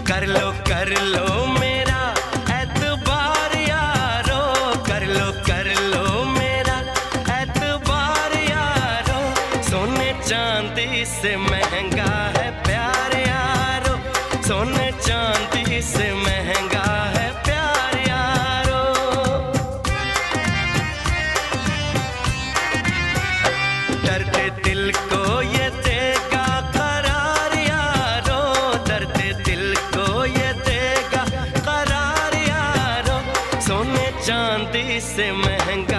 कर लो मेरा एतबार यारो, कर लो मेरा एतबार यारो। सोने चांदी से महंगा है प्यार यारो, सोने चांदी से महंगा है प्यार यारो। दर्द दिल को ये देगा करार यारो, दर्द दिल को ये देगा करार यारो। सोने चांदी से महंगा